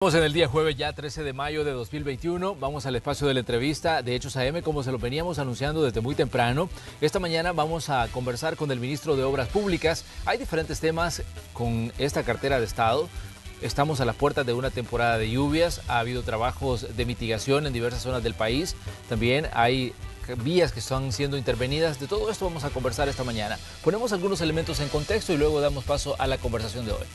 Estamos en el día jueves ya 13 de mayo de 2021, vamos al espacio de la entrevista de Hechos AM como se lo veníamos anunciando desde muy temprano. Esta mañana vamos a conversar con el ministro de Obras Públicas. Hay diferentes temas con esta cartera de Estado. Estamos a las puertas de una temporada de lluvias, ha habido trabajos de mitigación en diversas zonas del país, también hay vías que están siendo intervenidas. De todo esto vamos a conversar esta mañana. Ponemos algunos elementos en contexto y luego damos paso a la conversación de hoy.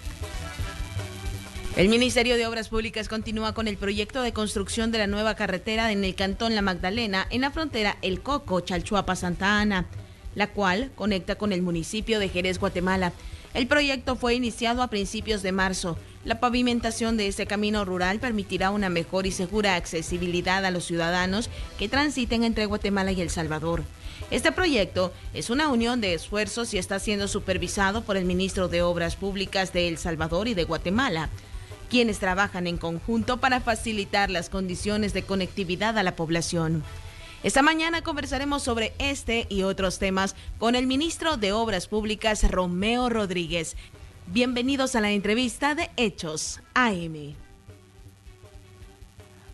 El Ministerio de Obras Públicas continúa con el proyecto de construcción de la nueva carretera en el cantón La Magdalena, en la frontera El Coco, Chalchuapa, Santa Ana, la cual conecta con el municipio de Jerez, Guatemala. El proyecto fue iniciado a principios de marzo. La pavimentación de este camino rural permitirá una mejor y segura accesibilidad a los ciudadanos que transiten entre Guatemala y El Salvador. Este proyecto es una unión de esfuerzos y está siendo supervisado por el ministro de Obras Públicas de El Salvador y de Guatemala, quienes trabajan en conjunto para facilitar las condiciones de conectividad a la población. Esta mañana conversaremos sobre este y otros temas con el ministro de Obras Públicas, Romeo Rodríguez. Bienvenidos a la entrevista de Hechos AM.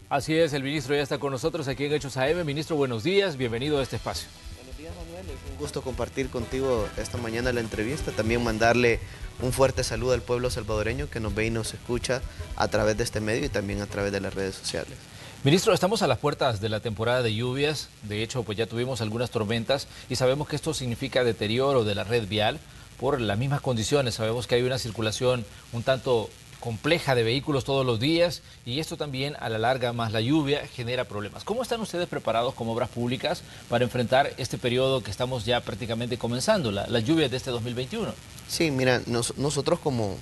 Así es, el ministro ya está con nosotros aquí en Hechos AM. Ministro, buenos días, bienvenido a este espacio. Buenos días, Manuel, es un gusto compartir contigo esta mañana la entrevista, también mandarle un fuerte saludo al pueblo salvadoreño que nos ve y nos escucha a través de este medio y también a través de las redes sociales. Ministro, estamos a las puertas de la temporada de lluvias. De hecho, pues ya tuvimos algunas tormentas y sabemos que esto significa deterioro de la red vial por las mismas condiciones. Sabemos que hay una circulación un tanto compleja de vehículos todos los días y esto también a la larga más la lluvia genera problemas. ¿Cómo están ustedes preparados como obras públicas para enfrentar este periodo que estamos ya prácticamente comenzando, las lluvias de este 2021? Sí, mira, nosotros como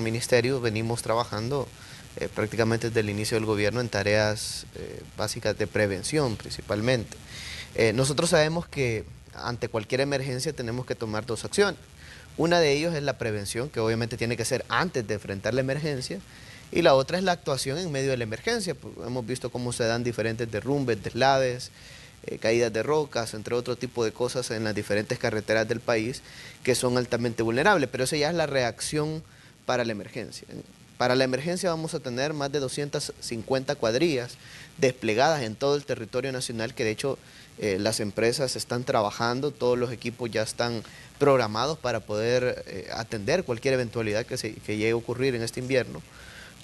ministerio venimos trabajando prácticamente desde el inicio del gobierno en tareas básicas de prevención principalmente. Nosotros sabemos que ante cualquier emergencia tenemos que tomar dos acciones. Una de ellos es la prevención, que obviamente tiene que ser antes de enfrentar la emergencia, y la otra es la actuación en medio de la emergencia. Hemos visto cómo se dan diferentes derrumbes, deslaves, caídas de rocas, entre otro tipo de cosas en las diferentes carreteras del país que son altamente vulnerables, pero esa ya es la reacción para la emergencia. Para la emergencia vamos a tener más de 250 cuadrillas desplegadas en todo el territorio nacional, que de hecho las empresas están trabajando, todos los equipos ya están programados para poder atender cualquier eventualidad que llegue a ocurrir en este invierno,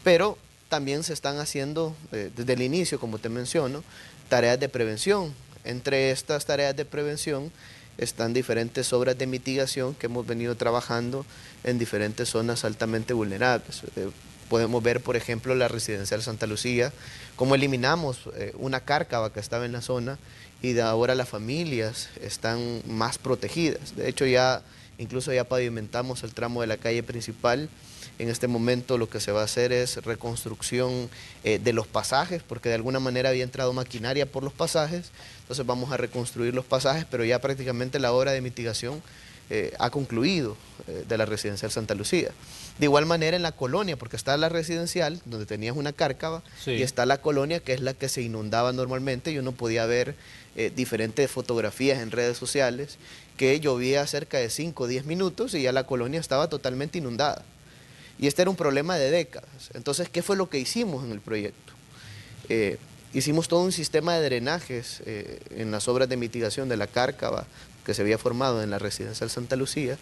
pero también se están haciendo desde el inicio, como te menciono, tareas de prevención. Entre estas tareas de prevención están diferentes obras de mitigación que hemos venido trabajando en diferentes zonas altamente vulnerables. Podemos ver, por ejemplo, la residencial Santa Lucía, cómo eliminamos una cárcava que estaba en la zona y de ahora las familias están más protegidas. De hecho, incluso ya pavimentamos el tramo de la calle principal. En este momento lo que se va a hacer es reconstrucción de los pasajes, porque de alguna manera había entrado maquinaria por los pasajes, entonces vamos a reconstruir los pasajes, pero ya prácticamente la obra de mitigación ha concluido de la residencial Santa Lucía. De igual manera en la colonia, porque está la residencial, donde tenías una cárcava, sí, y está la colonia, que es la que se inundaba normalmente, y uno podía ver diferentes fotografías en redes sociales, que llovía cerca de 5 o 10 minutos y ya la colonia estaba totalmente inundada. Y este era un problema de décadas. Entonces, ¿qué fue lo que hicimos en el proyecto? Hicimos todo un sistema de drenajes en las obras de mitigación de la cárcava que se había formado en la residencial Santa Lucía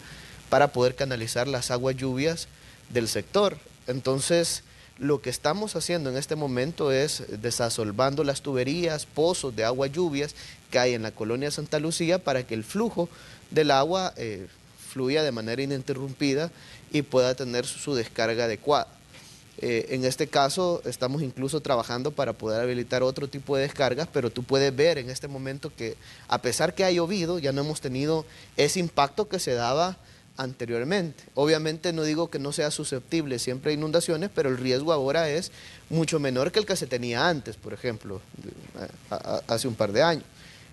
para poder canalizar las aguas lluvias del sector. Entonces, lo que estamos haciendo en este momento es desasolvando las tuberías, pozos de agua lluvias que hay en la colonia Santa Lucía para que el flujo del agua fluya de manera ininterrumpida y pueda tener su descarga adecuada. En este caso estamos incluso trabajando para poder habilitar otro tipo de descargas, pero tú puedes ver en este momento que a pesar que ha llovido, ya no hemos tenido ese impacto que se daba anteriormente. Obviamente no digo que no sea susceptible siempre a inundaciones, pero el riesgo ahora es mucho menor que el que se tenía antes, por ejemplo, hace un par de años.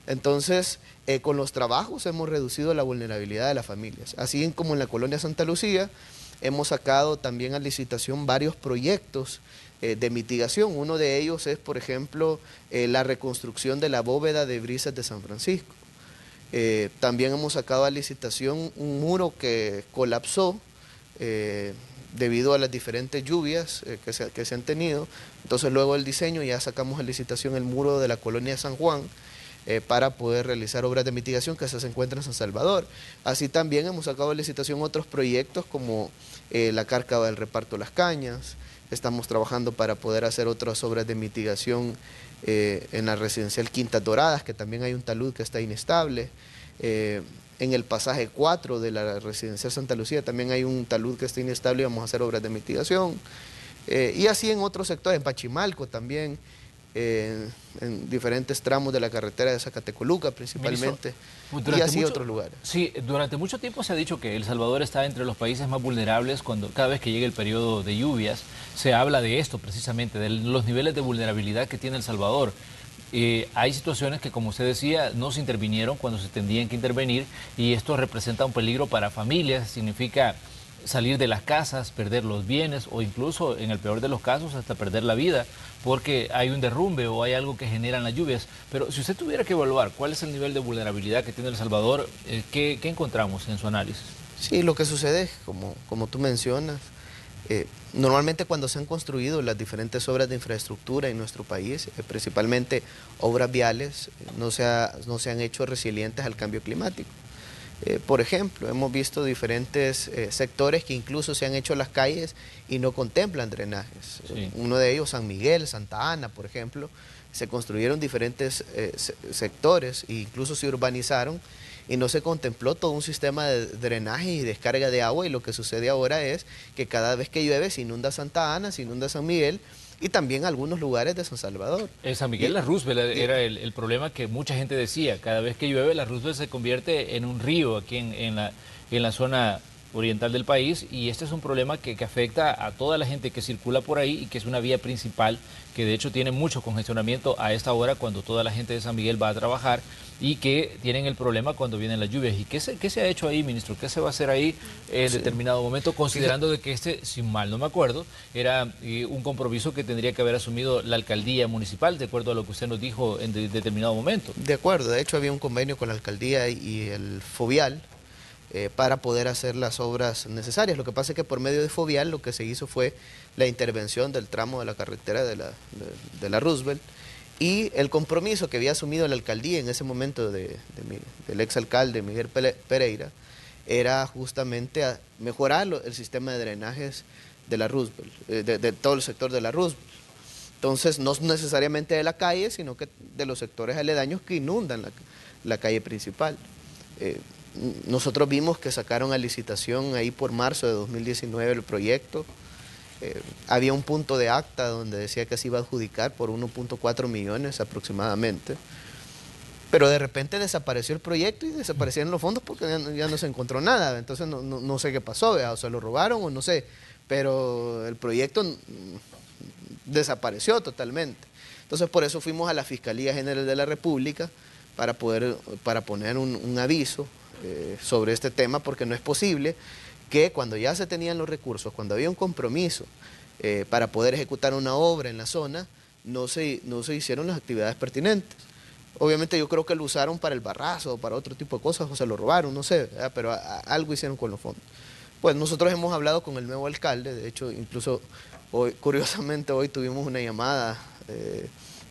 Entonces, con los trabajos hemos reducido la vulnerabilidad de las familias. Así como en la colonia Santa Lucía, hemos sacado también a licitación varios proyectos de mitigación. Uno de ellos es, por ejemplo, la reconstrucción de la bóveda de Brisas de San Francisco. También hemos sacado a licitación un muro que colapsó debido a las diferentes lluvias que se han tenido. Entonces luego del diseño ya sacamos a licitación el muro de la colonia San Juan, para poder realizar obras de mitigación que se encuentran en San Salvador. Así también hemos sacado a licitación otros proyectos como la cárcava del reparto Las Cañas. Estamos trabajando para poder hacer otras obras de mitigación en la residencial Quintas Doradas, que también hay un talud que está inestable. En el pasaje 4 de la residencial Santa Lucía también hay un talud que está inestable y vamos a hacer obras de mitigación. Y así en otros sectores, en Pachimalco también, en diferentes tramos de la carretera de Zacatecoluca principalmente, y así otros lugares. Sí, durante mucho tiempo se ha dicho que El Salvador está entre los países más vulnerables cuando cada vez que llega el periodo de lluvias se habla de esto precisamente, de los niveles de vulnerabilidad que tiene El Salvador. Hay situaciones que, como usted decía, no se intervinieron cuando se tendrían que intervenir y esto representa un peligro para familias, significa salir de las casas, perder los bienes o incluso, en el peor de los casos, hasta perder la vida porque hay un derrumbe o hay algo que generan las lluvias. Pero si usted tuviera que evaluar cuál es el nivel de vulnerabilidad que tiene El Salvador, ¿qué encontramos en su análisis? Sí, lo que sucede es, como tú mencionas, normalmente cuando se han construido las diferentes obras de infraestructura en nuestro país, principalmente obras viales, no se han hecho resilientes al cambio climático. Por ejemplo, hemos visto diferentes sectores que incluso se han hecho las calles y no contemplan drenajes. Sí. Uno de ellos, San Miguel, Santa Ana, por ejemplo, se construyeron diferentes sectores e incluso se urbanizaron y no se contempló todo un sistema de drenaje y descarga de agua, y lo que sucede ahora es que cada vez que llueve se inunda Santa Ana, se inunda San Miguel, y también algunos lugares de San Salvador. En San Miguel la Roosevelt era el problema que mucha gente decía. Cada vez que llueve la Roosevelt se convierte en un río aquí en la zona oriental del país, y este es un problema que afecta a toda la gente que circula por ahí y que es una vía principal que de hecho tiene mucho congestionamiento a esta hora cuando toda la gente de San Miguel va a trabajar, y que tienen el problema cuando vienen las lluvias. ¿Y qué se ha hecho ahí, ministro? ¿Qué se va a hacer ahí en determinado momento, considerando de que si mal no me acuerdo, era un compromiso que tendría que haber asumido la alcaldía municipal, de acuerdo a lo que usted nos dijo en determinado momento? De acuerdo, de hecho había un convenio con la alcaldía y el Fovial para poder hacer las obras necesarias. Lo que pasa es que por medio de Fovial lo que se hizo fue la intervención del tramo de la carretera de la Roosevelt, y el compromiso que había asumido la alcaldía en ese momento del exalcalde Miguel Pereira era justamente a mejorar el sistema de drenajes de la Roosevelt, de todo el sector de la Roosevelt. Entonces, no necesariamente de la calle, sino que de los sectores aledaños que inundan la calle principal. Nosotros vimos que sacaron a licitación ahí por marzo de 2019 el proyecto. Había un punto de acta donde decía que se iba a adjudicar por 1.4 millones aproximadamente, pero de repente desapareció el proyecto y desaparecieron los fondos porque ya no se encontró nada. Entonces no sé qué pasó, o se lo robaron o no sé, pero el proyecto desapareció totalmente. Entonces por eso fuimos a la Fiscalía General de la República para poner un aviso sobre este tema, porque no es posible que cuando ya se tenían los recursos, cuando había un compromiso para poder ejecutar una obra en la zona, no se hicieron las actividades pertinentes. Obviamente yo creo que lo usaron para el barrazo o para otro tipo de cosas, o se lo robaron, no sé, ¿verdad? Pero algo hicieron con los fondos. Pues nosotros hemos hablado con el nuevo alcalde, de hecho incluso hoy, curiosamente hoy tuvimos una llamada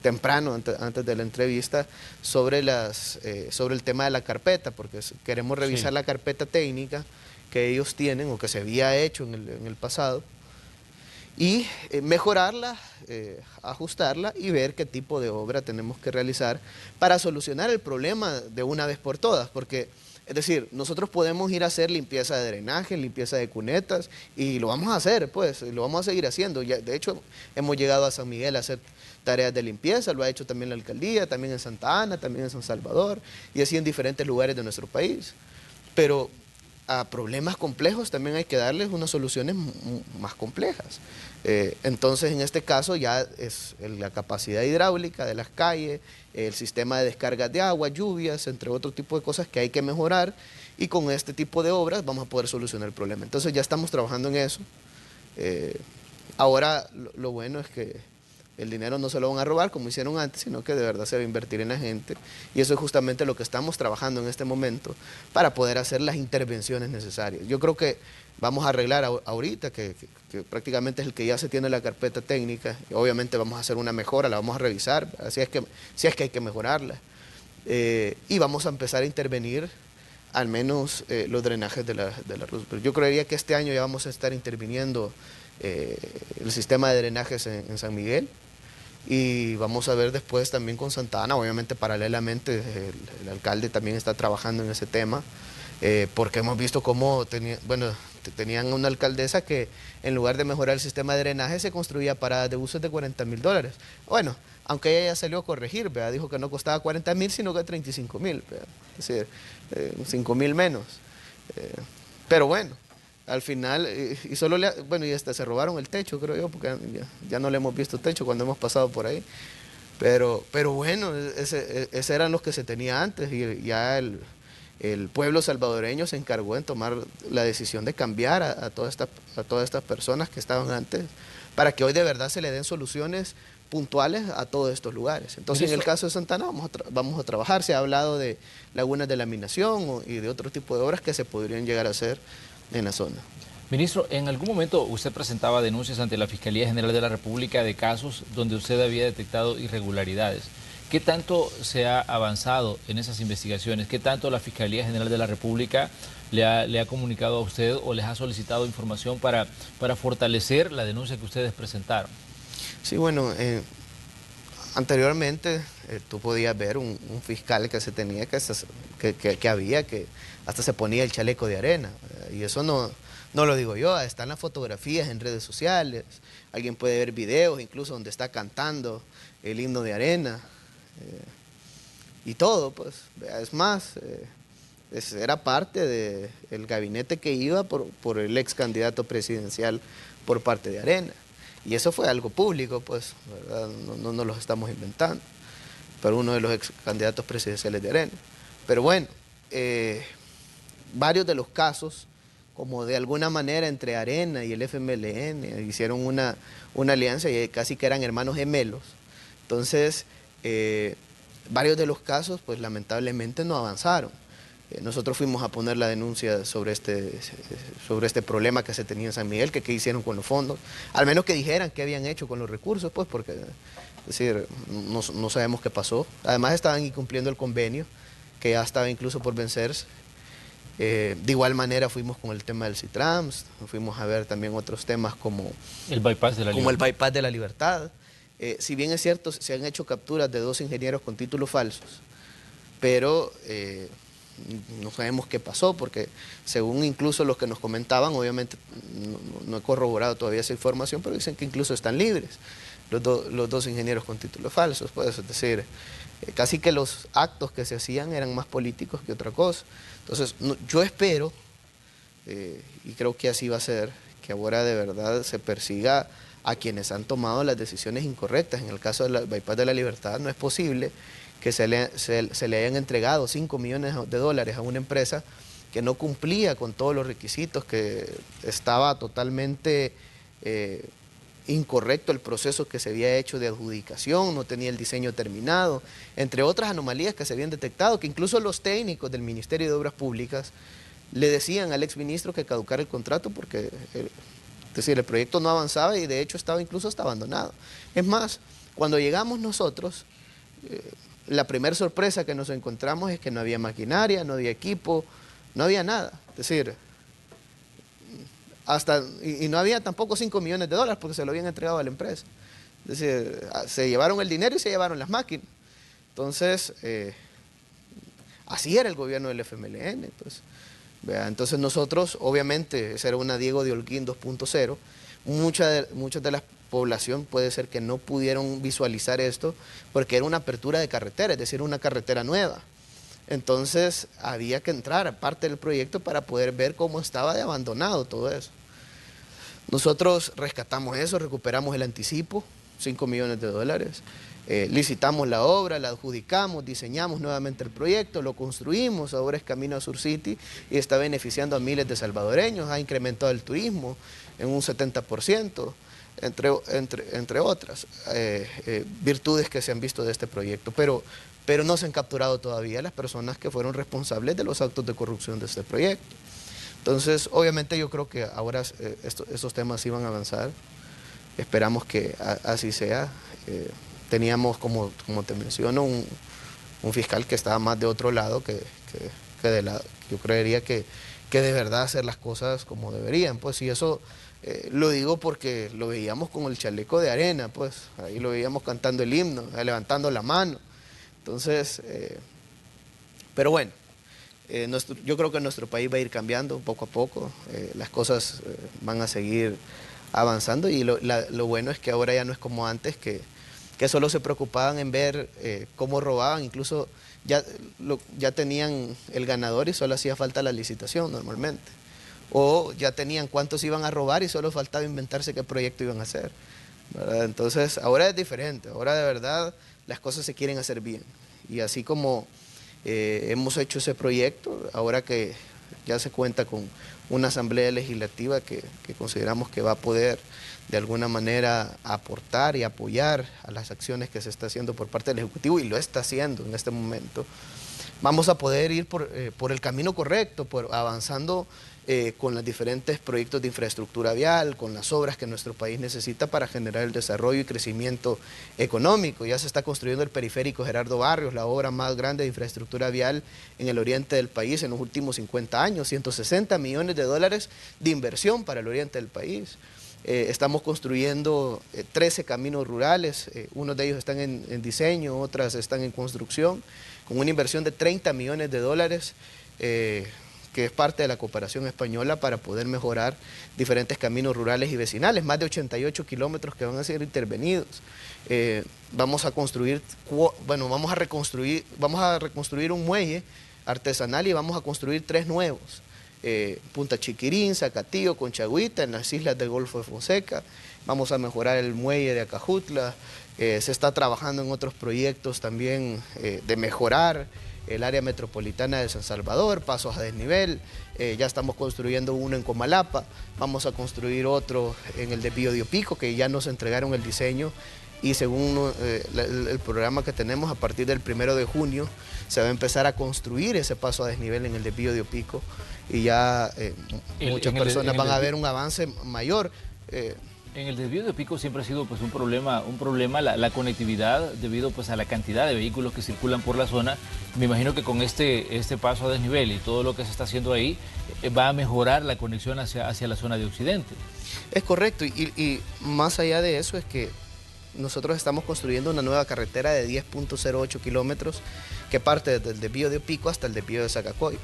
temprano, antes de la entrevista, sobre el tema de la carpeta, porque queremos revisar la carpeta técnica que ellos tienen o que se había hecho en el pasado, y mejorarla, ajustarla y ver qué tipo de obra tenemos que realizar para solucionar el problema de una vez por todas, porque es decir, nosotros podemos ir a hacer limpieza de drenaje, limpieza de cunetas, y lo vamos a hacer, pues, y lo vamos a seguir haciendo. Ya, de hecho, hemos llegado a San Miguel a hacer tareas de limpieza, lo ha hecho también la alcaldía, también en Santa Ana, también en San Salvador, y así en diferentes lugares de nuestro país. Pero a problemas complejos también hay que darles unas soluciones más complejas. Entonces, en este caso ya es la capacidad hidráulica de las calles, el sistema de descargas de agua, lluvias, entre otro tipo de cosas que hay que mejorar, y con este tipo de obras vamos a poder solucionar el problema. Entonces ya estamos trabajando en eso. Ahora lo bueno es que El dinero no se lo van a robar como hicieron antes, sino que de verdad se va a invertir en la gente. Y eso es justamente lo que estamos trabajando en este momento para poder hacer las intervenciones necesarias. Yo creo que vamos a arreglar ahorita, que prácticamente es el que ya se tiene la carpeta técnica. Y obviamente vamos a hacer una mejora, la vamos a revisar, si es que hay que mejorarla. Y vamos a empezar a intervenir al menos los drenajes de la Roosevelt. Pero yo creería que este año ya vamos a estar interviniendo el sistema de drenajes en San Miguel. Y vamos a ver después también con Santa Ana, obviamente paralelamente el alcalde también está trabajando en ese tema, porque hemos visto cómo tenían una alcaldesa que en lugar de mejorar el sistema de drenaje se construía paradas de buses de $40.000. Bueno, aunque ella ya salió a corregir, ¿verdad? Dijo que no costaba 40.000 sino que 35.000, es decir, 5.000 menos. Pero bueno, al final, y hasta se robaron el techo, creo yo, porque ya no le hemos visto techo cuando hemos pasado por ahí. Pero bueno, ese eran los que se tenía antes, y ya el pueblo salvadoreño se encargó en tomar la decisión de cambiar a todas estas personas que estaban antes, para que hoy de verdad se le den soluciones puntuales a todos estos lugares. Entonces, en el caso de Santa Ana vamos a trabajar. Se ha hablado de lagunas de laminación y de otro tipo de obras que se podrían llegar a hacer en la zona. Ministro, en algún momento usted presentaba denuncias ante la Fiscalía General de la República de casos donde usted había detectado irregularidades. ¿Qué tanto se ha avanzado en esas investigaciones? ¿Qué tanto la Fiscalía General de la República le ha comunicado a usted o les ha solicitado información para fortalecer la denuncia que ustedes presentaron? Sí, bueno, anteriormente tú podías ver un fiscal que se tenía, que hasta se ponía el chaleco de arena, y eso no lo digo yo, están las fotografías en redes sociales, alguien puede ver videos incluso donde está cantando el himno de arena, y todo, pues, es más, era parte del gabinete que iba por el ex candidato presidencial por parte de Arena. Y eso fue algo público, pues, ¿verdad? No nos lo estamos inventando, pero uno de los ex candidatos presidenciales de Arena. Pero bueno, varios de los casos, como de alguna manera entre Arena y el FMLN, hicieron una alianza y casi que eran hermanos gemelos. Entonces, varios de los casos, pues lamentablemente no avanzaron. Nosotros fuimos a poner la denuncia sobre este problema que se tenía en San Miguel, que qué hicieron con los fondos, al menos que dijeran qué habían hecho con los recursos, pues porque, es decir, no sabemos qué pasó. Además estaban incumpliendo el convenio, que ya estaba incluso por vencerse. De igual manera fuimos con el tema del Citrams, fuimos a ver también otros temas como el bypass de la libertad. Si bien es cierto, se han hecho capturas de 2 ingenieros con títulos falsos, pero no sabemos qué pasó, porque según incluso los que nos comentaban, obviamente no he corroborado todavía esa información, pero dicen que incluso están libres los 2 ingenieros con títulos falsos, pues, es decir, casi que los actos que se hacían eran más políticos que otra cosa. Entonces, yo espero, y creo que así va a ser, que ahora de verdad se persiga a quienes han tomado las decisiones incorrectas. En el caso del bypass de la libertad, no es posible que se le hayan entregado $5 millones a una empresa que no cumplía con todos los requisitos, que estaba totalmente incorrecto el proceso que se había hecho de adjudicación, no tenía el diseño terminado, entre otras anomalías que se habían detectado, que incluso los técnicos del Ministerio de Obras Públicas le decían al exministro que caducara el contrato porque es decir, el proyecto no avanzaba y de hecho estaba incluso hasta abandonado. Es más, cuando llegamos nosotros, la primera sorpresa que nos encontramos es que no había maquinaria, no había equipo, no había nada. Es decir, y no había tampoco $5 millones porque se lo habían entregado a la empresa. Es decir, se llevaron el dinero y se llevaron las máquinas. Entonces, así era el gobierno del FMLN. Pues. Entonces nosotros, obviamente, esa era una Diego de Holguín 2.0, muchas de la población puede ser que no pudieron visualizar esto porque era una apertura de carretera, es decir, una carretera nueva. Entonces había que entrar a parte del proyecto para poder ver cómo estaba de abandonado todo eso. Nosotros rescatamos eso, recuperamos el anticipo, $5 millones, licitamos la obra, la adjudicamos, diseñamos nuevamente el proyecto, lo construimos, ahora es camino a Sur City y está beneficiando a miles de salvadoreños, ha incrementado el turismo en un 70%. entre otras virtudes que se han visto de este proyecto, pero no se han capturado todavía las personas que fueron responsables de los actos de corrupción de este proyecto. Entonces, obviamente yo creo que ahora estos temas iban a avanzar, esperamos que así sea. Teníamos, como te menciono, un fiscal que estaba más de otro lado que de lado. Yo creería que de verdad hacer las cosas como deberían, pues, y eso lo digo porque lo veíamos con el chaleco de arena, pues, ahí lo veíamos cantando el himno, levantando la mano. Entonces, pero bueno, yo creo que nuestro país va a ir cambiando poco a poco, las cosas van a seguir avanzando y lo bueno es que ahora ya no es como antes, que solo se preocupaban en ver cómo robaban, incluso ya tenían el ganador y solo hacía falta la licitación normalmente. O ya tenían cuántos iban a robar y solo faltaba inventarse qué proyecto iban a hacer, ¿verdad? Entonces ahora es diferente, ahora de verdad las cosas se quieren hacer bien. Y así como hemos hecho ese proyecto, ahora que ya se cuenta con una asamblea legislativa que consideramos que va a poder de alguna manera aportar y apoyar a las acciones que se está haciendo por parte del Ejecutivo, y lo está haciendo en este momento, vamos a poder ir por el camino correcto, avanzando con los diferentes proyectos de infraestructura vial, con las obras que nuestro país necesita para generar el desarrollo y crecimiento económico. Ya se está construyendo el periférico Gerardo Barrios, la obra más grande de infraestructura vial en el oriente del país en los últimos 50 años, 160 millones de dólares de inversión para el oriente del país. Estamos construyendo 13 caminos rurales, unos de ellos están en diseño, otras están en construcción, con una inversión de 30 millones de dólares, que es parte de la cooperación española para poder mejorar diferentes caminos rurales y vecinales, más de 88 kilómetros que van a ser intervenidos. Vamos a reconstruir un muelle artesanal y vamos a construir 3 nuevos. Punta Chiquirín, Zacatillo, Conchagüita, en las islas del Golfo de Fonseca. Vamos a mejorar el muelle de Acajutla. Se está trabajando en otros proyectos también de mejorar el área metropolitana de San Salvador, pasos a desnivel. Ya estamos construyendo uno en Comalapa, vamos a construir otro en el desvío de Opico, que ya nos entregaron el diseño, y según el programa que tenemos, a partir del 1 de junio se va a empezar a construir ese paso a desnivel en el desvío de Opico, y ya muchas personas van a ver un avance mayor. En el desvío de Opico siempre ha sido pues un problema la conectividad, debido pues a la cantidad de vehículos que circulan por la zona. Me imagino que con este paso a desnivel y todo lo que se está haciendo ahí, va a mejorar la conexión hacia la zona de Occidente. Es correcto, y más allá de eso es que nosotros estamos construyendo una nueva carretera de 10.08 kilómetros que parte desde el desvío de Opico hasta el desvío de Zacacoy,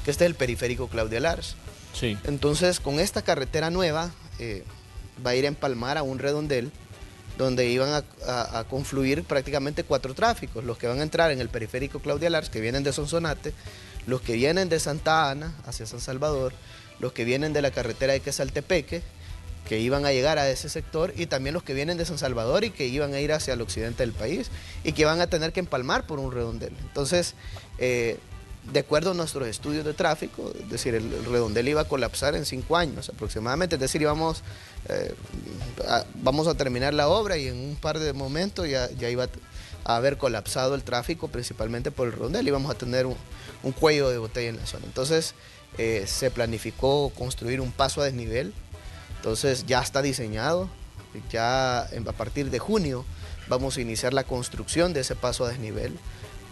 que este es el periférico Claudia Lars. Sí. Entonces, con esta carretera nueva va a ir a empalmar a un redondel donde iban a confluir prácticamente 4 tráficos: los que van a entrar en el periférico Claudia Lars, que vienen de Sonsonate, los que vienen de Santa Ana hacia San Salvador, los que vienen de la carretera de Quesaltepeque, que iban a llegar a ese sector, y también los que vienen de San Salvador y que iban a ir hacia el occidente del país y que van a tener que empalmar por un redondel. Entonces, de acuerdo a nuestros estudios de tráfico, es decir, el redondel iba a colapsar en 5 años aproximadamente, es decir, vamos a terminar la obra y en un par de momentos ya iba a haber colapsado el tráfico, principalmente por el redondel, y vamos a tener un cuello de botella en la zona. Entonces, se planificó construir un paso a desnivel. Entonces ya está diseñado, ya a partir de junio vamos a iniciar la construcción de ese paso a desnivel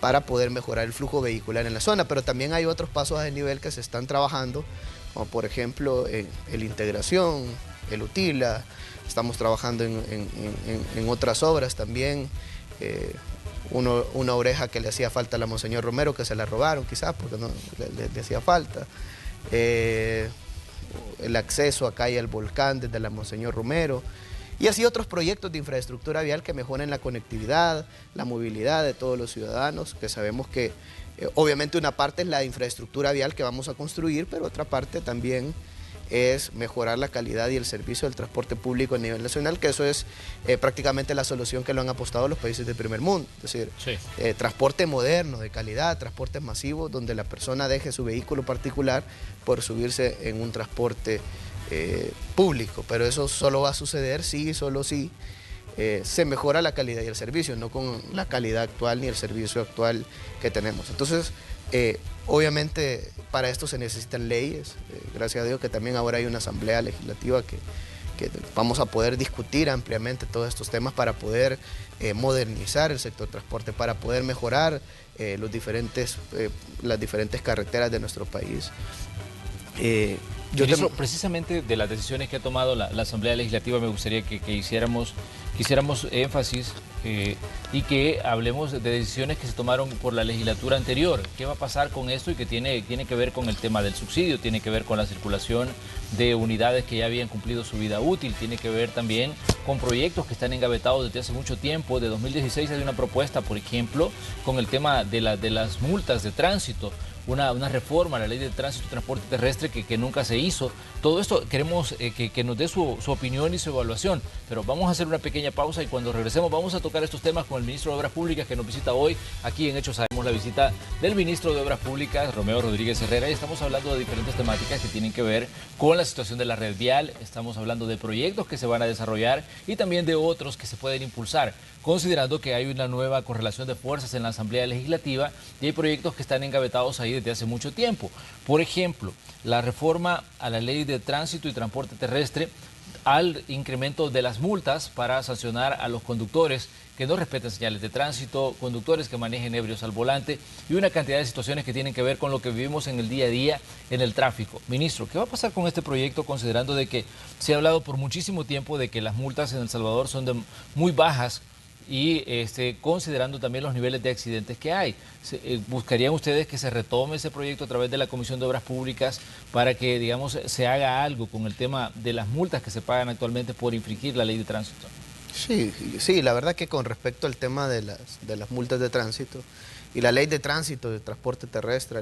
para poder mejorar el flujo vehicular en la zona, pero también hay otros pasos a desnivel que se están trabajando, como por ejemplo el Integración, el Utila, estamos trabajando en otras obras también, una oreja que le hacía falta a la Monseñor Romero, que se la robaron quizás porque no le hacía falta, el acceso a calle al Volcán desde la Monseñor Romero, y así otros proyectos de infraestructura vial que mejoren la conectividad, la movilidad de todos los ciudadanos, que sabemos que obviamente una parte es la infraestructura vial que vamos a construir, pero otra parte también es mejorar la calidad y el servicio del transporte público a nivel nacional, que eso es prácticamente la solución que lo han apostado los países del primer mundo, es decir, sí, transporte moderno, de calidad, transportes masivos, donde la persona deje su vehículo particular por subirse en un transporte público, pero eso solo va a suceder si, solo si se mejora la calidad y el servicio, no con la calidad actual ni el servicio actual que tenemos. Entonces, obviamente para esto se necesitan leyes, gracias a Dios que también ahora hay una asamblea legislativa que vamos a poder discutir ampliamente todos estos temas para poder modernizar el sector transporte, para poder mejorar las diferentes carreteras de nuestro país. Ministro, precisamente de las decisiones que ha tomado la Asamblea Legislativa me gustaría que hiciéramos énfasis y que hablemos de decisiones que se tomaron por la legislatura anterior. ¿Qué va a pasar con esto y que tiene que ver con el tema del subsidio, tiene que ver con la circulación de unidades que ya habían cumplido su vida útil, tiene que ver también con proyectos que están engavetados desde hace mucho tiempo? De 2016 hay una propuesta, por ejemplo, con el tema de las multas de tránsito. Una reforma a la ley de tránsito y transporte terrestre que nunca se hizo. Todo esto queremos que nos dé su opinión y su evaluación, pero vamos a hacer una pequeña pausa y cuando regresemos vamos a tocar estos temas con el ministro de Obras Públicas que nos visita hoy. Aquí en Hechos Sabemos, la visita del ministro de Obras Públicas, Romeo Rodríguez Herrera, y estamos hablando de diferentes temáticas que tienen que ver con la situación de la red vial. Estamos hablando de proyectos que se van a desarrollar y también de otros que se pueden impulsar, considerando que hay una nueva correlación de fuerzas en la Asamblea Legislativa y hay proyectos que están engavetados ahí desde hace mucho tiempo. Por ejemplo, la reforma a la ley de tránsito y transporte terrestre, al incremento de las multas para sancionar a los conductores que no respeten señales de tránsito, conductores que manejen ebrios al volante y una cantidad de situaciones que tienen que ver con lo que vivimos en el día a día en el tráfico. Ministro, ¿qué va a pasar con este proyecto considerando de que se ha hablado por muchísimo tiempo de que las multas en El Salvador son muy bajas y considerando también los niveles de accidentes que hay? ¿Buscarían ustedes que se retome ese proyecto a través de la Comisión de Obras Públicas para que, digamos, se haga algo con el tema de las multas que se pagan actualmente por infringir la ley de tránsito? Sí, la verdad que con respecto al tema de las multas de tránsito y la ley de tránsito de transporte terrestre,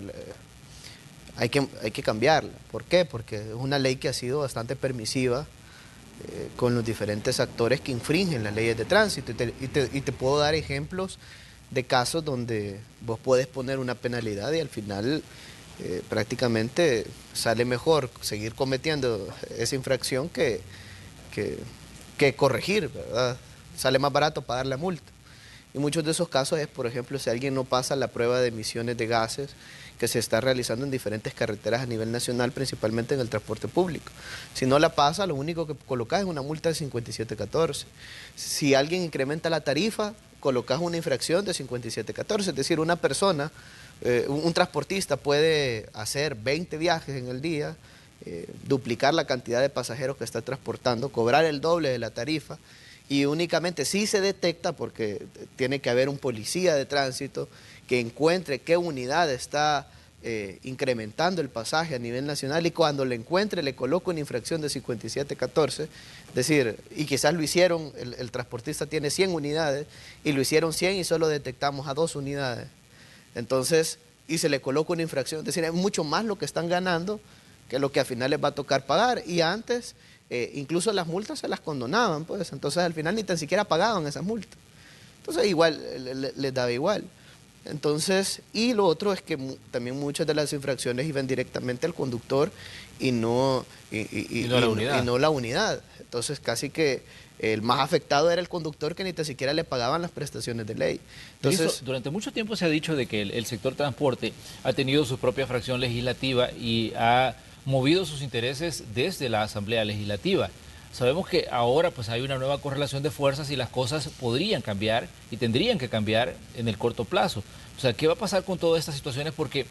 hay que cambiarla. ¿Por qué? Porque es una ley que ha sido bastante permisiva con los diferentes actores que infringen las leyes de tránsito. Y te puedo dar ejemplos de casos donde vos puedes poner una penalidad y al final prácticamente sale mejor seguir cometiendo esa infracción que corregir, ¿verdad? Sale más barato pagar la multa. Y muchos de esos casos es, por ejemplo, si alguien no pasa la prueba de emisiones de gases que se está realizando en diferentes carreteras a nivel nacional, principalmente en el transporte público. Si no la pasa, lo único que colocas es una multa de 57.14. Si alguien incrementa la tarifa, colocas una infracción de 57.14. Es decir, una persona, un transportista puede hacer 20 viajes en el día, duplicar la cantidad de pasajeros que está transportando, cobrar el doble de la tarifa y únicamente si se detecta, porque tiene que haber un policía de tránsito que encuentre qué unidad está incrementando el pasaje a nivel nacional y cuando le encuentre le coloca una infracción de 57.14, es decir, y quizás lo hicieron, el transportista tiene 100 unidades y lo hicieron 100 y solo detectamos a 2 unidades. Entonces, y se le coloca una infracción, es decir, es mucho más lo que están ganando que lo que al final les va a tocar pagar. Y antes, incluso las multas se las condonaban, pues, entonces al final ni tan siquiera pagaban esas multas. Entonces igual, les daba igual. Entonces, y lo otro es que también muchas de las infracciones iban directamente al conductor y no la unidad. Entonces casi que el más afectado era el conductor, que ni tan siquiera le pagaban las prestaciones de ley. Entonces, durante mucho tiempo se ha dicho de que el sector transporte ha tenido su propia fracción legislativa y ha movido sus intereses desde la Asamblea Legislativa. Sabemos que ahora pues hay una nueva correlación de fuerzas y las cosas podrían cambiar y tendrían que cambiar en el corto plazo. O sea, ¿qué va a pasar con todas estas situaciones? Porque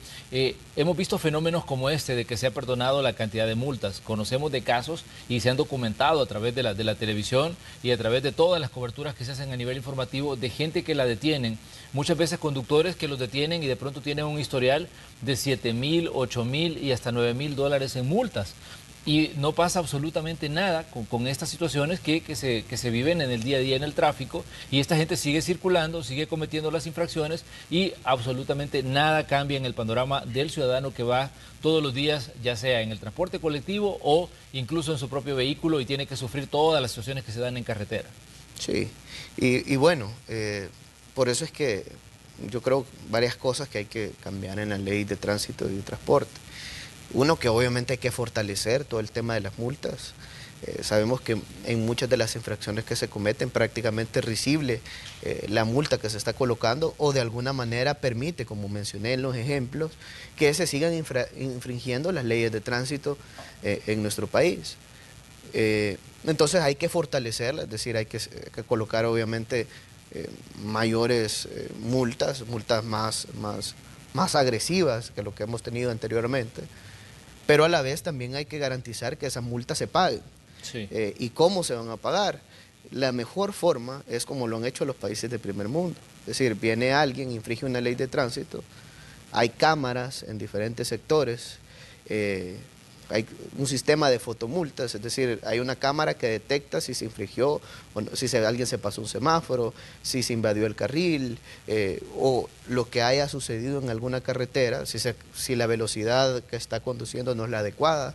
hemos visto fenómenos como este de que se ha perdonado la cantidad de multas. Conocemos de casos y se han documentado a través de la televisión y a través de todas las coberturas que se hacen a nivel informativo de gente que la detienen. Muchas veces conductores que los detienen y de pronto tienen un historial de 7.000, 8.000 y hasta 9.000 dólares en multas. Y no pasa absolutamente nada con estas situaciones que se viven en el día a día en el tráfico y esta gente sigue circulando, sigue cometiendo las infracciones y absolutamente nada cambia en el panorama del ciudadano que va todos los días, ya sea en el transporte colectivo o incluso en su propio vehículo y tiene que sufrir todas las situaciones que se dan en carretera. Sí, y bueno, por eso es que yo creo varias cosas que hay que cambiar en la ley de tránsito y de transporte. Uno, que obviamente hay que fortalecer todo el tema de las multas. Sabemos que en muchas de las infracciones que se cometen prácticamente es risible la multa que se está colocando, o de alguna manera permite, como mencioné en los ejemplos, que se sigan infringiendo las leyes de tránsito en nuestro país. Entonces hay que fortalecerla, es decir, hay que colocar obviamente mayores multas más agresivas que lo que hemos tenido anteriormente, pero a la vez también hay que garantizar que esas multas se paguen. Sí. ¿Y cómo se van a pagar? La mejor forma es como lo han hecho los países de primer mundo. Es decir, viene alguien, infringe una ley de tránsito, hay cámaras en diferentes sectores, hay un sistema de fotomultas, es decir, hay una cámara que detecta si se infringió, o no, si alguien se pasó un semáforo, si se invadió el carril, o lo que haya sucedido en alguna carretera, si la velocidad que está conduciendo no es la adecuada.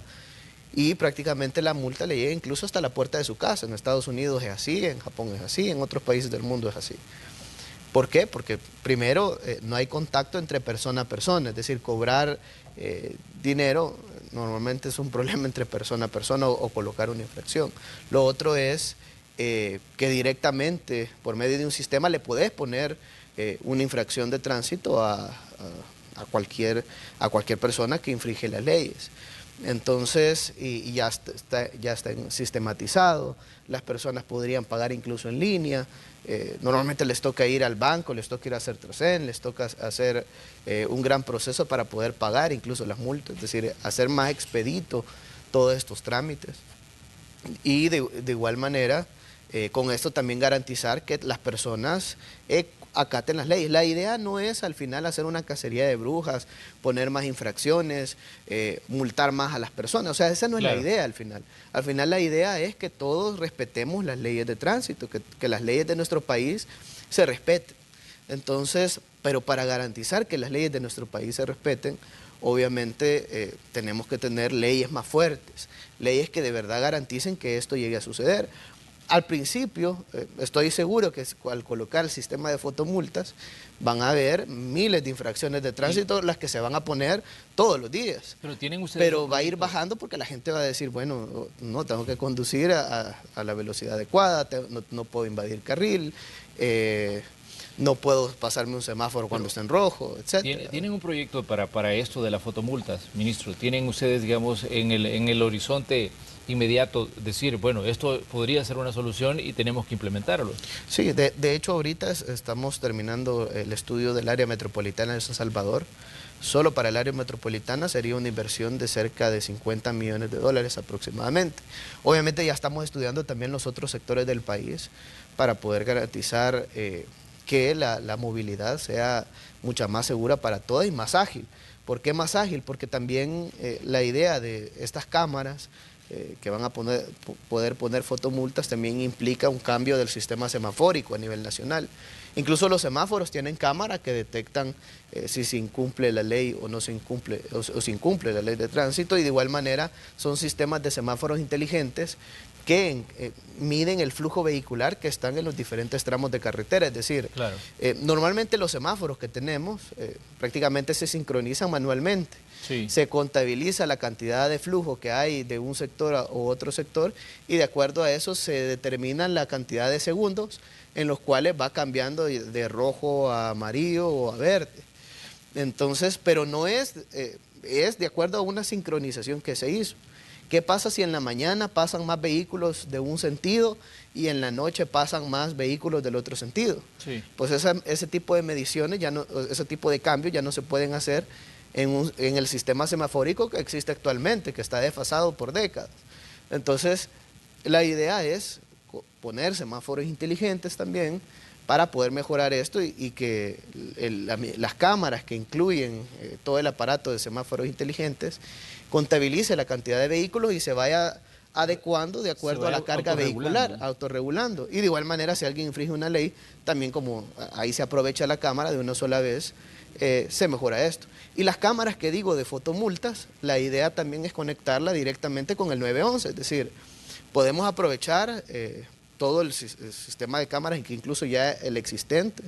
Y prácticamente la multa le llega incluso hasta la puerta de su casa. En Estados Unidos es así, en Japón es así, en otros países del mundo es así. ¿Por qué? Porque primero no hay contacto entre persona a persona, es decir, cobrar dinero normalmente es un problema entre persona a persona, o colocar una infracción. Lo otro es que directamente por medio de un sistema le puedes poner una infracción de tránsito a cualquier persona que infringe las leyes. Entonces, y ya está sistematizado, las personas podrían pagar incluso en línea. Normalmente les toca ir al banco, les toca ir a hacer Trocen, les toca hacer un gran proceso para poder pagar incluso las multas, es decir, hacer más expedito todos estos trámites. Y de igual manera, con esto también garantizar que las personas acaten las leyes. La idea no es al final hacer una cacería de brujas, poner más infracciones, multar más a las personas. O sea, esa no es la idea al final. Al final la idea es que todos respetemos las leyes de tránsito, que las leyes de nuestro país se respeten. Entonces, pero para garantizar que las leyes de nuestro país se respeten, obviamente tenemos que tener leyes más fuertes, leyes que de verdad garanticen que esto llegue a suceder. Al principio, estoy seguro que al colocar el sistema de fotomultas, van a haber miles de infracciones de tránsito, las que se van a poner todos los días. Pero va a ir bajando porque la gente va a decir, bueno, no, tengo que conducir a la velocidad adecuada, no puedo invadir carril, no puedo pasarme un semáforo cuando está en rojo, etc. ¿Tienen un proyecto para esto de las fotomultas, ministro? ¿Tienen ustedes, digamos, en el horizonte inmediato decir, bueno, esto podría ser una solución y tenemos que implementarlo? Sí, de hecho ahorita estamos terminando el estudio del área metropolitana de San Salvador. Solo para el área metropolitana sería una inversión de cerca de $50 millones aproximadamente. Obviamente ya estamos estudiando también los otros sectores del país para poder garantizar que la movilidad sea mucha más segura para todas y más ágil. ¿Por qué más ágil? Porque también la idea de estas cámaras que van a poder poner fotomultas también implica un cambio del sistema semafórico a nivel nacional. Incluso los semáforos tienen cámaras que detectan si se incumple la ley o no se incumple, o se incumple la ley de tránsito, y de igual manera son sistemas de semáforos inteligentes que miden el flujo vehicular que están en los diferentes tramos de carretera. Es decir, normalmente los semáforos que tenemos prácticamente se sincronizan manualmente. Sí. Se contabiliza la cantidad de flujo que hay de un sector u otro sector, y de acuerdo a eso se determina la cantidad de segundos en los cuales va cambiando de rojo a amarillo o a verde. Entonces, pero no es de acuerdo a una sincronización que se hizo. ¿Qué pasa si en la mañana pasan más vehículos de un sentido y en la noche pasan más vehículos del otro sentido? Sí. Pues ese tipo de mediciones, ese tipo de cambios ya no se pueden hacer en el sistema semafórico que existe actualmente, que está desfasado por décadas. Entonces, la idea es poner semáforos inteligentes también para poder mejorar esto, y que las cámaras que incluyen todo el aparato de semáforos inteligentes contabilice la cantidad de vehículos y se vaya adecuando de acuerdo a la carga vehicular, autorregulando. Y de igual manera, si alguien infringe una ley, también como ahí se aprovecha la cámara de una sola vez, se mejora esto. Y las cámaras que digo de fotomultas, la idea también es conectarla directamente con el 911, es decir, podemos aprovechar todo el sistema de cámaras, que incluso ya el existente,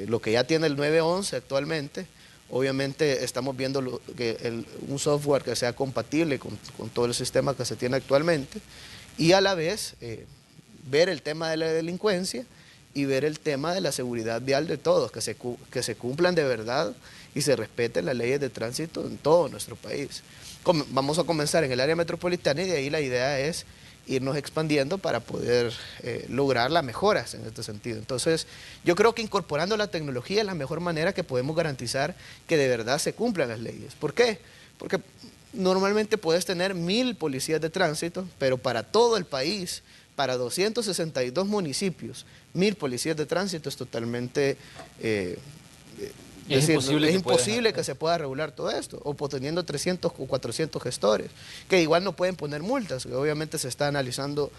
lo que ya tiene el 911 actualmente, Obviamente estamos viendo un software que sea compatible con todo el sistema que se tiene actualmente y a la vez ver el tema de la delincuencia y ver el tema de la seguridad vial de todos, que se cumplan de verdad y se respeten las leyes de tránsito en todo nuestro país. Vamos a comenzar en el área metropolitana y de ahí la idea es irnos expandiendo para poder lograr las mejoras en este sentido. Entonces, yo creo que incorporando la tecnología es la mejor manera que podemos garantizar que de verdad se cumplan las leyes. ¿Por qué? Porque normalmente puedes tener 1000 policías de tránsito, pero para todo el país, para 262 municipios, 1000 policías de tránsito es totalmente... Es imposible que se pueda regular todo esto, o teniendo 300 o 400 gestores, que igual no pueden poner multas, que obviamente se está analizando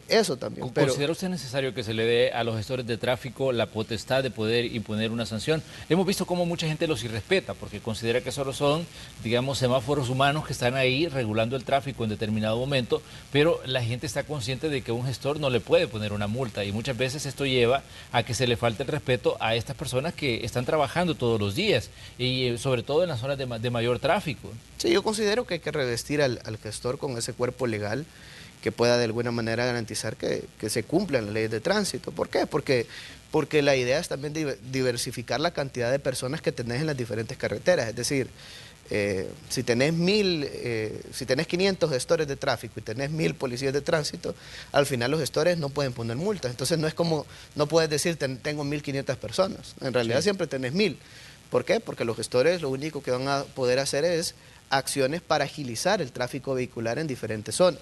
eso también. ¿Considera usted necesario que se le dé a los gestores de tráfico la potestad de poder imponer una sanción? Hemos visto cómo mucha gente los irrespeta, porque considera que solo son, digamos, semáforos humanos que están ahí regulando el tráfico en determinado momento, pero la gente está consciente de que un gestor no le puede poner una multa, y muchas veces esto lleva a que se le falte el respeto a estas personas que están trabajando todos los días, y sobre todo en las zonas de mayor tráfico. Sí, yo considero que hay que revestir al gestor con ese cuerpo legal que pueda de alguna manera garantizar que se cumplan las leyes de tránsito. ¿Por qué? Porque la idea es también diversificar la cantidad de personas que tenés en las diferentes carreteras. Es decir, si tenés 500 gestores de tráfico y tenés 1000 policías de tránsito, al final los gestores no pueden poner multas. Entonces no es como, no puedes decir tengo 1500 personas. En realidad siempre tenés 1000. ¿Por qué? Porque los gestores lo único que van a poder hacer es acciones para agilizar el tráfico vehicular en diferentes zonas.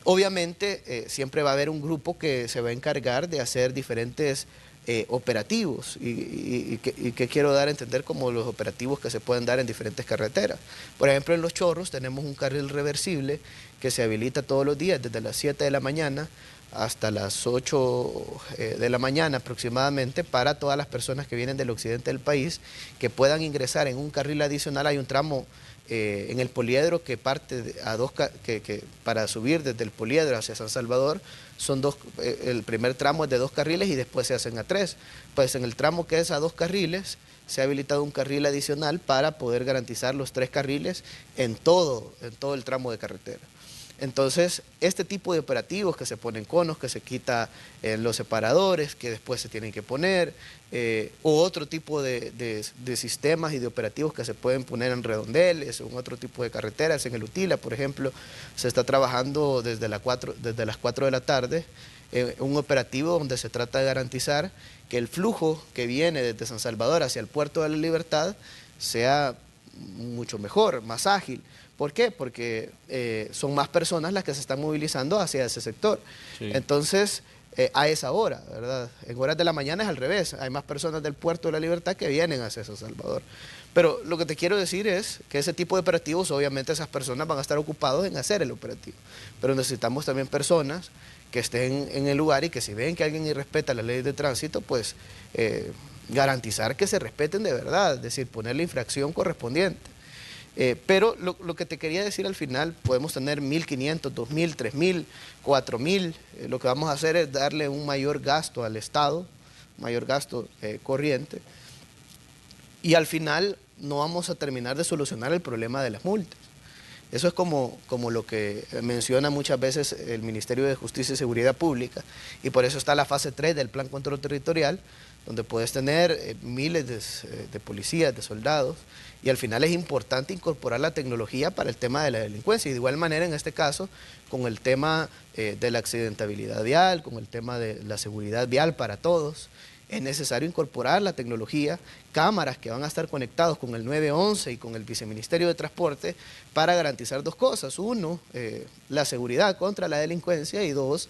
Obviamente siempre va a haber un grupo que se va a encargar de hacer diferentes operativos y que quiero dar a entender como los operativos que se pueden dar en diferentes carreteras. Por ejemplo, en Los Chorros tenemos un carril reversible que se habilita todos los días desde las 7 de la mañana hasta las 8 de la mañana aproximadamente para todas las personas que vienen del occidente del país que puedan ingresar en un carril adicional. Hay un tramo en el Poliedro que parte para subir desde el Poliedro hacia San Salvador, son el primer tramo es de 2 carriles y después se hacen a 3. Pues en el tramo que es a 2 carriles se ha habilitado un carril adicional para poder garantizar los 3 carriles en todo el tramo de carretera. Entonces, este tipo de operativos que se ponen conos, que se quita los separadores, que después se tienen que poner, o otro tipo de sistemas y de operativos que se pueden poner en redondeles, o en otro tipo de carreteras, en el Utila, por ejemplo, se está trabajando desde las 4 de la tarde, un operativo donde se trata de garantizar que el flujo que viene desde San Salvador hacia el Puerto de la Libertad sea mucho mejor, más ágil. ¿Por qué? Porque son más personas las que se están movilizando hacia ese sector. Sí. Entonces, a esa hora, ¿verdad? En horas de la mañana es al revés. Hay más personas del Puerto de la Libertad que vienen hacia San Salvador. Pero lo que te quiero decir es que ese tipo de operativos, obviamente esas personas van a estar ocupados en hacer el operativo. Pero necesitamos también personas que estén en el lugar y que si ven que alguien irrespeta las leyes de tránsito, pues garantizar que se respeten de verdad, es decir, poner la infracción correspondiente. Pero lo que te quería decir al final, podemos tener 1500, 2000, 3000, 4000. Lo que vamos a hacer es darle un mayor gasto al Estado, mayor gasto corriente. Y al final no vamos a terminar de solucionar el problema de las multas. Eso es como lo que menciona muchas veces el Ministerio de Justicia y Seguridad Pública. Y por eso está la fase 3 del Plan Control Territorial, donde puedes tener miles de policías, de soldados, y al final es importante incorporar la tecnología para el tema de la delincuencia. Y de igual manera, en este caso, con el tema de la accidentabilidad vial, con el tema de la seguridad vial para todos, es necesario incorporar la tecnología, cámaras que van a estar conectados con el 911 y con el Viceministerio de Transporte para garantizar 2 cosas. 1, la seguridad contra la delincuencia y 2,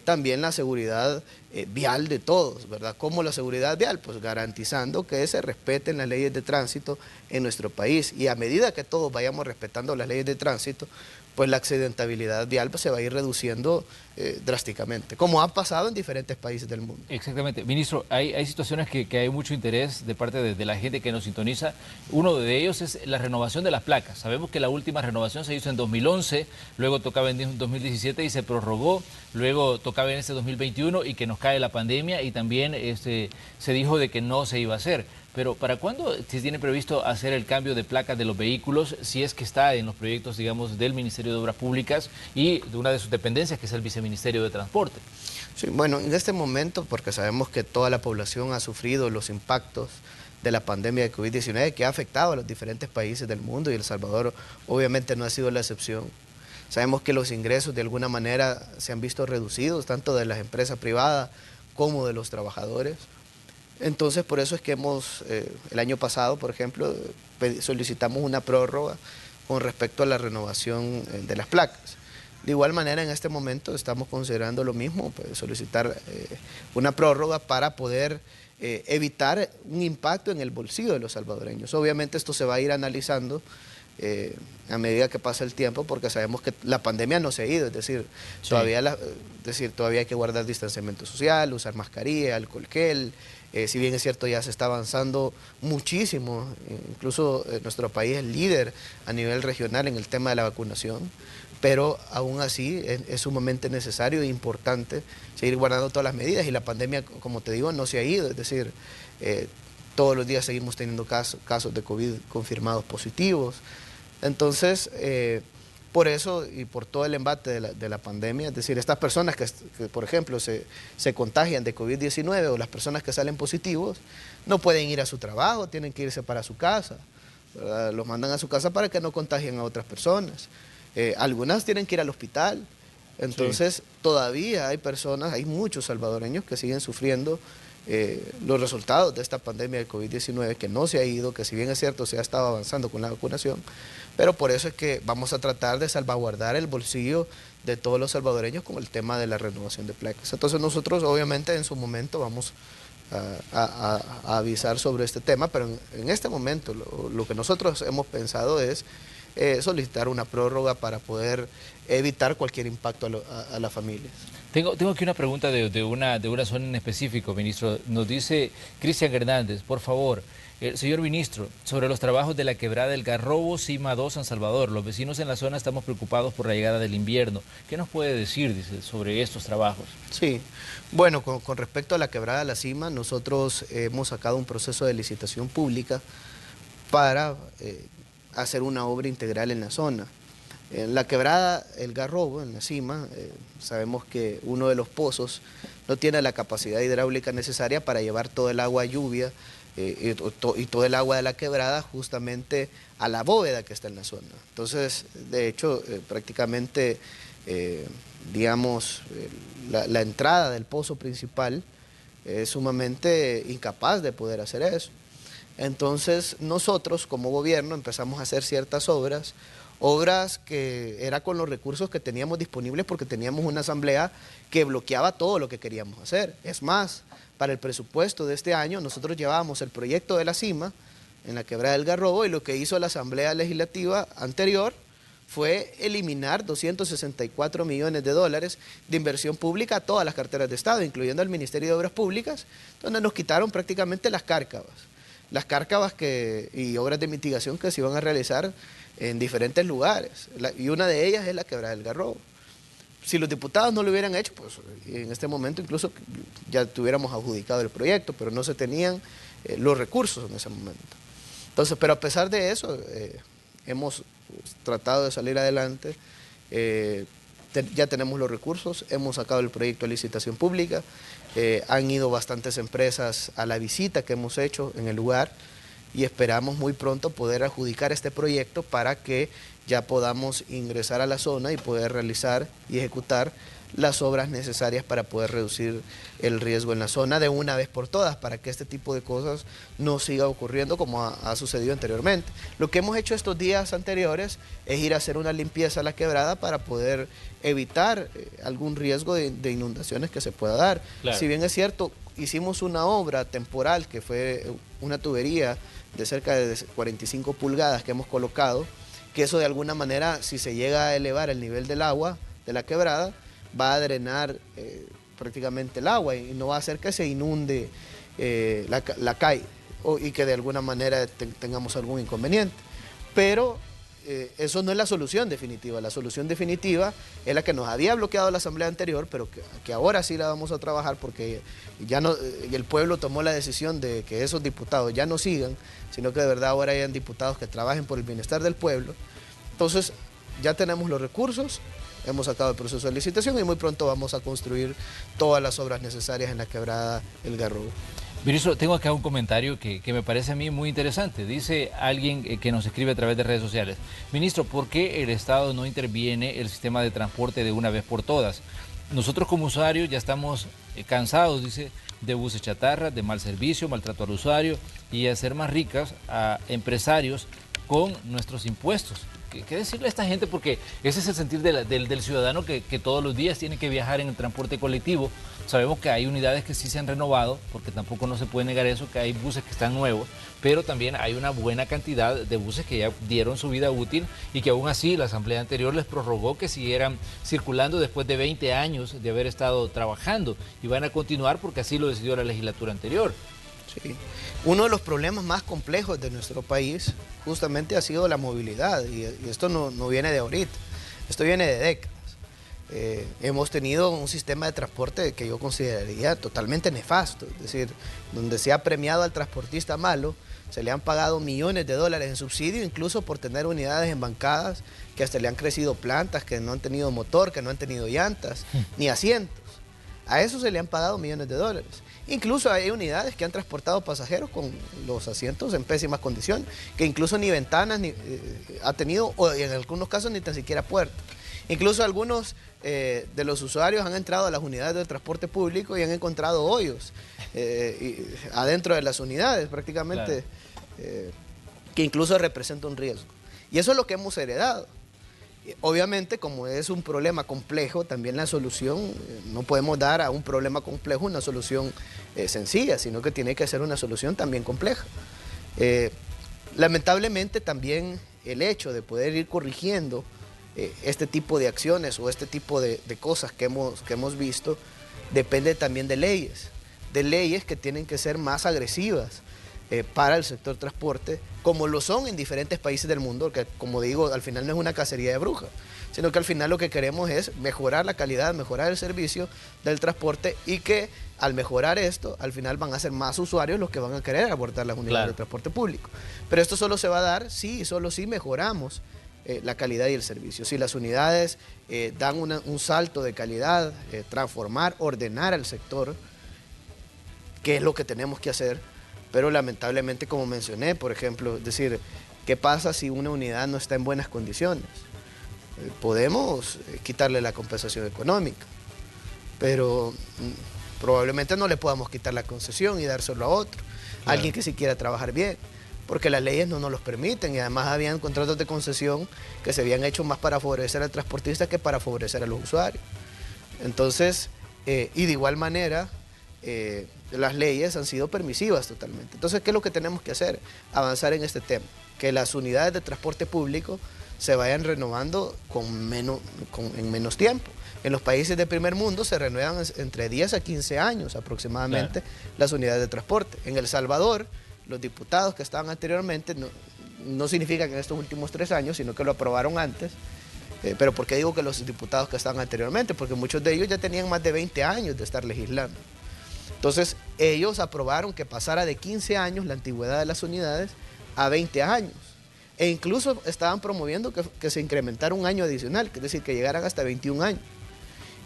también la seguridad vial de todos, ¿verdad? ¿Cómo la seguridad vial? Pues garantizando que se respeten las leyes de tránsito en nuestro país. Y a medida que todos vayamos respetando las leyes de tránsito, pues la accidentabilidad vial pues, se va a ir reduciendo drásticamente, como ha pasado en diferentes países del mundo. Exactamente. Ministro, hay situaciones que hay mucho interés de parte de la gente que nos sintoniza. Uno de ellos es la renovación de las placas. Sabemos que la última renovación se hizo en 2011, luego tocaba en 2017 y se prorrogó, luego tocaba en este 2021 y que nos cae la pandemia y también se dijo de que no se iba a hacer. Pero ¿para cuándo se tiene previsto hacer el cambio de placas de los vehículos, si es que está en los proyectos, digamos, del Ministerio de Obras Públicas y de una de sus dependencias, que es el Viceministerio de Transporte? Sí, bueno, en este momento, porque sabemos que toda la población ha sufrido los impactos de la pandemia de COVID-19 que ha afectado a los diferentes países del mundo y El Salvador obviamente no ha sido la excepción. Sabemos que los ingresos de alguna manera se han visto reducidos, tanto de las empresas privadas como de los trabajadores. Entonces, por eso es que el año pasado, por ejemplo, solicitamos una prórroga con respecto a la renovación de las placas. De igual manera, en este momento estamos considerando lo mismo, pues, solicitar una prórroga para poder evitar un impacto en el bolsillo de los salvadoreños. Obviamente esto se va a ir analizando a medida que pasa el tiempo, porque sabemos que la pandemia no se ha ido, es decir, sí, todavía hay que guardar distanciamiento social, usar mascarilla, alcohol gel. Si bien es cierto, ya se está avanzando muchísimo, incluso nuestro país es líder a nivel regional en el tema de la vacunación, pero aún así es sumamente necesario e importante seguir guardando todas las medidas y la pandemia, como te digo, no se ha ido, es decir, todos los días seguimos teniendo casos de COVID confirmados positivos. Entonces, por eso y por todo el embate de la pandemia, es decir, estas personas que por ejemplo, se contagian de COVID-19 o las personas que salen positivos, no pueden ir a su trabajo, tienen que irse para su casa, ¿verdad? Los mandan a su casa para que no contagien a otras personas. Algunas tienen que ir al hospital. Entonces, sí, todavía hay muchos salvadoreños que siguen sufriendo los resultados de esta pandemia de COVID-19, que no se ha ido, que si bien es cierto se ha estado avanzando con la vacunación, pero por eso es que vamos a tratar de salvaguardar el bolsillo de todos los salvadoreños con el tema de la renovación de placas. Entonces nosotros obviamente en su momento vamos a avisar sobre este tema, pero en este momento lo que nosotros hemos pensado es solicitar una prórroga para poder evitar cualquier impacto a las familias. Tengo aquí una pregunta de una zona en específico, ministro. Nos dice Cristian Hernández, por favor, señor ministro, sobre los trabajos de la quebrada del Garrobo, Cima 2, San Salvador. Los vecinos en la zona estamos preocupados por la llegada del invierno. ¿Qué nos puede decir, dice, sobre estos trabajos? Sí, bueno, con respecto a la quebrada de la Cima, nosotros hemos sacado un proceso de licitación pública para hacer una obra integral en la zona. En la quebrada El Garrobo, en la Cima, sabemos que uno de los pozos no tiene la capacidad hidráulica necesaria para llevar todo el agua lluvia y todo el agua de la quebrada justamente a la bóveda que está en la zona. Entonces, de hecho, prácticamente, digamos, la entrada del pozo principal es sumamente incapaz de poder hacer eso. Entonces, nosotros como gobierno empezamos a hacer ciertas obras que era con los recursos que teníamos disponibles porque teníamos una asamblea que bloqueaba todo lo que queríamos hacer. Es más, para el presupuesto de este año nosotros llevábamos el proyecto de la Cima en la quebrada del Garrobo y lo que hizo la asamblea legislativa anterior fue eliminar 264 millones de dólares de inversión pública a todas las carteras de Estado, incluyendo al Ministerio de Obras Públicas, donde nos quitaron prácticamente las cárcavas y obras de mitigación que se iban a realizar en diferentes lugares, y una de ellas es la quebrada del Garrobo. Si los diputados no lo hubieran hecho, pues en este momento incluso ya tuviéramos adjudicado el proyecto, pero no se tenían los recursos en ese momento. Entonces, pero a pesar de eso, hemos tratado de salir adelante, ya tenemos los recursos, hemos sacado el proyecto de licitación pública, han ido bastantes empresas a la visita que hemos hecho en el lugar, y esperamos muy pronto poder adjudicar este proyecto para que ya podamos ingresar a la zona y poder realizar y ejecutar las obras necesarias para poder reducir el riesgo en la zona de una vez por todas, para que este tipo de cosas no siga ocurriendo como ha sucedido anteriormente. Lo que hemos hecho estos días anteriores es ir a hacer una limpieza a la quebrada para poder evitar algún riesgo de inundaciones que se pueda dar. Claro. Si bien es cierto, hicimos una obra temporal que fue una tubería de cerca de 45 pulgadas que hemos colocado, que eso de alguna manera, si se llega a elevar el nivel del agua de la quebrada, va a drenar prácticamente el agua y no va a hacer que se inunde la calle y que de alguna manera tengamos algún inconveniente. Pero eso no es la solución definitiva. La solución definitiva es la que nos había bloqueado la asamblea anterior, pero que ahora sí la vamos a trabajar porque ya no, el pueblo tomó la decisión de que esos diputados ya no sigan, sino que de verdad ahora hayan diputados que trabajen por el bienestar del pueblo. Entonces ya tenemos los recursos, hemos sacado el proceso de licitación y muy pronto vamos a construir todas las obras necesarias en la quebrada El Garrobo. Ministro, tengo acá un comentario que me parece a mí muy interesante. Dice alguien que nos escribe a través de redes sociales: Ministro, ¿por qué el Estado no interviene el sistema de transporte de una vez por todas? Nosotros como usuarios ya estamos cansados, dice, de buses chatarra, de mal servicio, maltrato al usuario y hacer más ricas a empresarios con nuestros impuestos. ¿Qué decirle a esta gente? Porque ese es el sentir del ciudadano que todos los días tiene que viajar en el transporte colectivo. Sabemos que hay unidades que sí se han renovado, porque tampoco no se puede negar eso, que hay buses que están nuevos, pero también hay una buena cantidad de buses que ya dieron su vida útil y que aún así la asamblea anterior les prorrogó que siguieran circulando después de 20 años de haber estado trabajando, y van a continuar porque así lo decidió la legislatura anterior. Sí. Uno de los problemas más complejos de nuestro país justamente ha sido la movilidad, y esto no viene de ahorita, esto viene de décadas. Hemos tenido un sistema de transporte que yo consideraría totalmente nefasto, es decir, donde se ha premiado al transportista malo, se le han pagado millones de dólares en subsidio, incluso por tener unidades embancadas, que hasta le han crecido plantas, que no han tenido motor, que no han tenido llantas, ni asientos. A eso se le han pagado millones de dólares. Incluso hay unidades que han transportado pasajeros con los asientos en pésimas condiciones, que incluso ni ventanas ha tenido, o en algunos casos ni tan siquiera puertas. Incluso algunos de los usuarios han entrado a las unidades de transporte público y han encontrado hoyos adentro de las unidades prácticamente, claro, que incluso representa un riesgo. Y eso es lo que hemos heredado. Obviamente, como es un problema complejo, también la solución, no podemos dar a un problema complejo una solución sencilla, sino que tiene que ser una solución también compleja. Lamentablemente también el hecho de poder ir corrigiendo este tipo de acciones o este tipo de cosas que hemos visto, depende también de leyes que tienen que ser más agresivas para el sector transporte, como lo son en diferentes países del mundo, que como digo, al final no es una cacería de brujas, sino que al final lo que queremos es mejorar la calidad, mejorar el servicio del transporte, y que al mejorar esto, al final van a ser más usuarios los que van a querer abordar las unidades de transporte público. Pero esto solo se va a dar solo si mejoramos la calidad y el servicio. Si las unidades dan un salto de calidad, transformar, ordenar al sector, que es lo que tenemos que hacer. Pero lamentablemente, como mencioné, por ejemplo, es decir, ¿qué pasa si una unidad no está en buenas condiciones? Podemos quitarle la compensación económica, pero probablemente no le podamos quitar la concesión y dárselo a otro, claro, alguien que sí quiera trabajar bien, porque las leyes no nos los permiten, y además habían contratos de concesión que se habían hecho más para favorecer al transportista que para favorecer a los usuarios. Entonces, y de igual manera, las leyes han sido permisivas totalmente. Entonces, ¿qué es lo que tenemos que hacer? Avanzar en este tema, que las unidades de transporte público se vayan renovando en menos tiempo. En los países de primer mundo se renuevan entre 10 a 15 años aproximadamente, claro, las unidades de transporte. En El Salvador, los diputados que estaban anteriormente, no significa que en estos últimos 3 años, sino que lo aprobaron antes. Pero ¿por qué digo que los diputados que estaban anteriormente? Porque muchos de ellos ya tenían más de 20 años de estar legislando. Entonces, ellos aprobaron que pasara de 15 años la antigüedad de las unidades a 20 años. E incluso estaban promoviendo que se incrementara un año adicional, es decir, que llegaran hasta 21 años.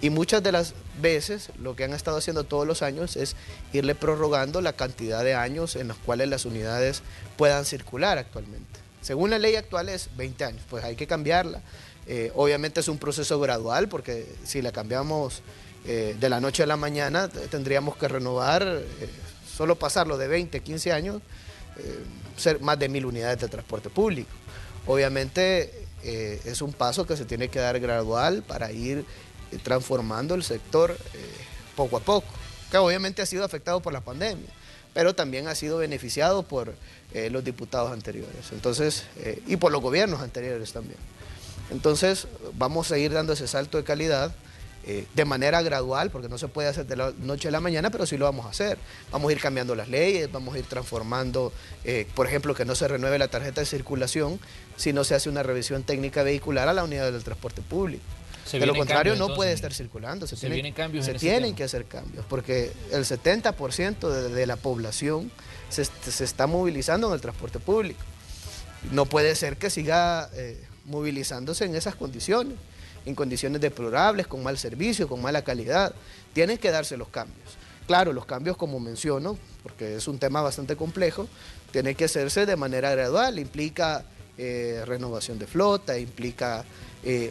Y muchas de las veces lo que han estado haciendo todos los años es irle prorrogando la cantidad de años en los cuales las unidades puedan circular actualmente. Según la ley actual es 20 años, pues hay que cambiarla. Obviamente es un proceso gradual, porque si la cambiamos de la noche a la mañana, tendríamos que renovar, solo pasarlo de 20 a 15 años, ser más de 1000 unidades de transporte público. Obviamente es un paso que se tiene que dar gradual para ir transformando el sector poco a poco, que obviamente ha sido afectado por la pandemia, pero también ha sido beneficiado por los diputados anteriores, entonces, y por los gobiernos anteriores también. Entonces vamos a ir dando ese salto de calidad de manera gradual, porque no se puede hacer de la noche a la mañana, pero sí lo vamos a hacer. Vamos a ir cambiando las leyes, vamos a ir transformando, por ejemplo, que no se renueve la tarjeta de circulación si no se hace una revisión técnica vehicular a la unidad del transporte público. De lo contrario, no puede estar circulando. Se tienen que hacer cambios, porque el 70% de la población se está movilizando en el transporte público. No puede ser que siga movilizándose en esas condiciones, en condiciones deplorables, con mal servicio, con mala calidad. Tienen que darse los cambios. Claro, los cambios, como menciono, porque es un tema bastante complejo, tienen que hacerse de manera gradual. Implica renovación de flota, implica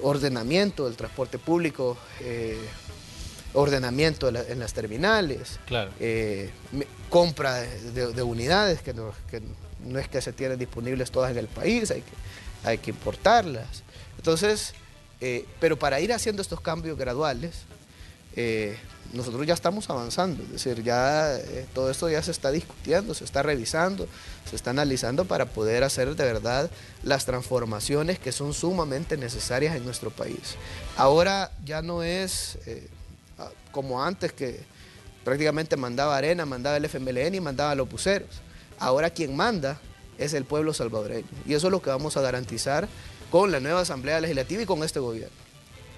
ordenamiento del transporte público, ordenamiento en las terminales, claro. Compra de unidades, que no es que se tienen disponibles todas en el país, hay que importarlas. Entonces, pero para ir haciendo estos cambios graduales, nosotros ya estamos avanzando, es decir, ya todo esto ya se está discutiendo, se está revisando, se está analizando para poder hacer de verdad las transformaciones que son sumamente necesarias en nuestro país. Ahora ya no es como antes, que prácticamente mandaba Arena, mandaba el FMLN y mandaba a los buceros. Ahora quien manda es el pueblo salvadoreño, y eso es lo que vamos a garantizar con la nueva Asamblea Legislativa y con este gobierno.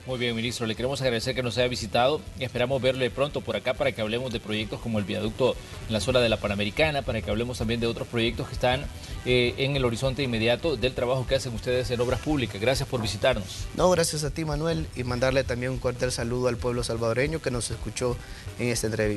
Muy bien, ministro, le queremos agradecer que nos haya visitado y esperamos verle pronto por acá para que hablemos de proyectos como el viaducto en la zona de la Panamericana, para que hablemos también de otros proyectos que están en el horizonte inmediato del trabajo que hacen ustedes en Obras Públicas. Gracias por visitarnos. No, gracias a ti, Manuel, y mandarle también un cordial saludo al pueblo salvadoreño que nos escuchó en esta entrevista.